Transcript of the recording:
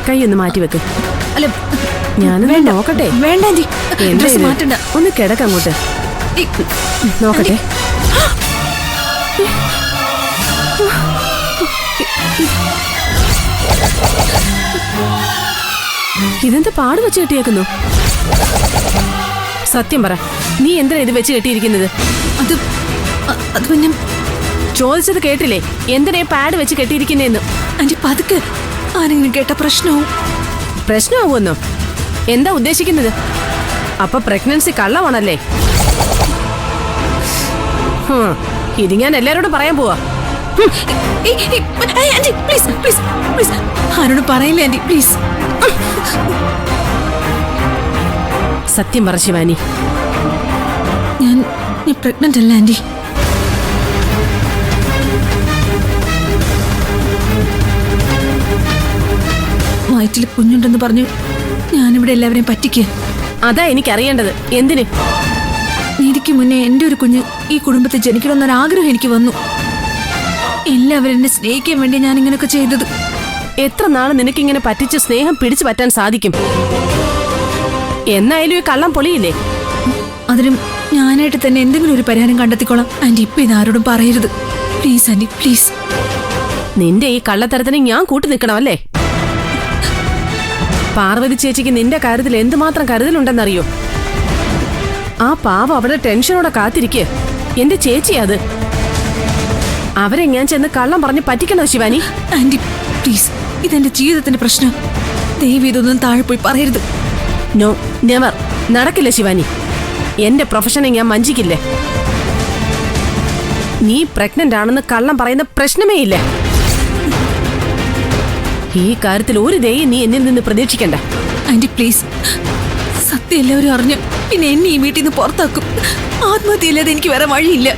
കൈ ഒന്ന് മാറ്റി വെക്ക്. അല്ല ഞാനൊന്ന് നോക്കട്ടെ. വേണ്ട ആന്റി, എന്താ ഡ്രസ് ഇത്? മാറ്റണ്ട. ഒന്ന് കിടക്കങ്ങോട്ട് നോക്കട്ടെ. ഇതെന്താ പാട് വെച്ച് കെട്ടിയേക്കുന്നു? സത്യം പറ, നീ എന്തിനാ ഇത് വെച്ച് കെട്ടിയിരിക്കുന്നത്? അത് പിന്നെ ചോദിച്ചത് കേട്ടില്ലേ? എന്തിനാ പാഡ് വെച്ച് കെട്ടിയിരിക്കുന്നേന്ന്? ആന്റി പതുക്കെ, ആരെങ്കിലും കേട്ട പ്രശ്നവും. പ്രശ്നമാവുമെന്നോ? എന്താ ഉദ്ദേശിക്കുന്നത്? അപ്പൊ പ്രഗ്നൻസി കള്ളമാണല്ലേ? ഇത് ഞാൻ എല്ലാരോടും പറയാൻ പോവാ. ആന്റി പ്ലീസ് പ്ലീസ് പ്ലീസ് ആരോടും പറയില്ല ആന്റി പ്ലീസ്. സത്യം പറ ശിവാനി. ഞാൻ പ്രഗ്നന്റ് അല്ല ആന്റി. വയറ്റിൽ കുഞ്ഞുണ്ടെന്ന് പറഞ്ഞു ഞാനിവിടെ എല്ലാവരെയും പറ്റിക്കുക. അതാ എനിക്കറിയേണ്ടത്. എന്തിന്? നീതിക്ക് മുന്നേ എൻ്റെ ഒരു കുഞ്ഞ് ഈ കുടുംബത്തിൽ ജനിക്കണമെന്നൊരാഗ്രഹം എനിക്ക് വന്നു. എല്ലാവരും എന്നെ സ്നേഹിക്കാൻ വേണ്ടി ഞാൻ ഇങ്ങനെയൊക്കെ ചെയ്തത്. എത്ര നാള് നിനക്കിങ്ങനെ പറ്റിച്ച് സ്നേഹം പിടിച്ചു പറ്റാൻ സാധിക്കും? എന്നായാലും ഈ കള്ളം പൊളിയില്ലേ? അതിനും ഞാനായിട്ട് തന്നെ എന്തെങ്കിലും ഒരു പരിഹാരം കണ്ടെത്തിക്കോളാം ആന്റി. ഇപ്പൊ ഇതാരോടും പറയരുത് പ്ലീസ് ആന്റി പ്ലീസ്. നിന്റെ ഈ കള്ളത്തരത്തിന് ഞാൻ കൂട്ടി നിൽക്കണമല്ലേ? പാർവതി ചേച്ചിക്ക് നിന്റെ കാര്യത്തിൽ എന്തുമാത്രം കരുതലുണ്ടെന്നറിയോ? ആ പാവം അവിടെ ടെൻഷനോടെ കാത്തിരിക്കുക. എന്റെ ചേച്ചി അത്. അവരെ ഞാൻ ചെന്ന് കള്ളം പറഞ്ഞ് പറ്റിക്കണോ ശിവാനി? ആന്റി പ്ലീസ്, ഇതെന്റെ ജീവിതത്തിന്റെ പ്രശ്നം. ദയവ് ഇതൊന്നും താഴെ പോയി പറയരുത്. No, never. നടക്കില്ല ശിവാനി. എന്റെ പ്രൊഫഷനെ ഞാൻ വഞ്ചിക്കില്ലേ. നീ പ്രഗ്നന്റ് ആണെന്ന് കള്ളം പറയുന്ന പ്രശ്നമേ ഇല്ല. ഈ കാര്യത്തിൽ ഒരു ദയം നീ എന്നിൽ നിന്ന് പ്രതീക്ഷിക്കണ്ട. ആന്റി പ്ലീസ്, സത്യം എല്ലാവരും അറിഞ്ഞു പിന്നെ എന്നെ ഈ വീട്ടിൽ നിന്ന് പുറത്താക്കും. ആത്മഹത്യയില്ലാതെ എനിക്ക് വേറെ വഴിയില്ല.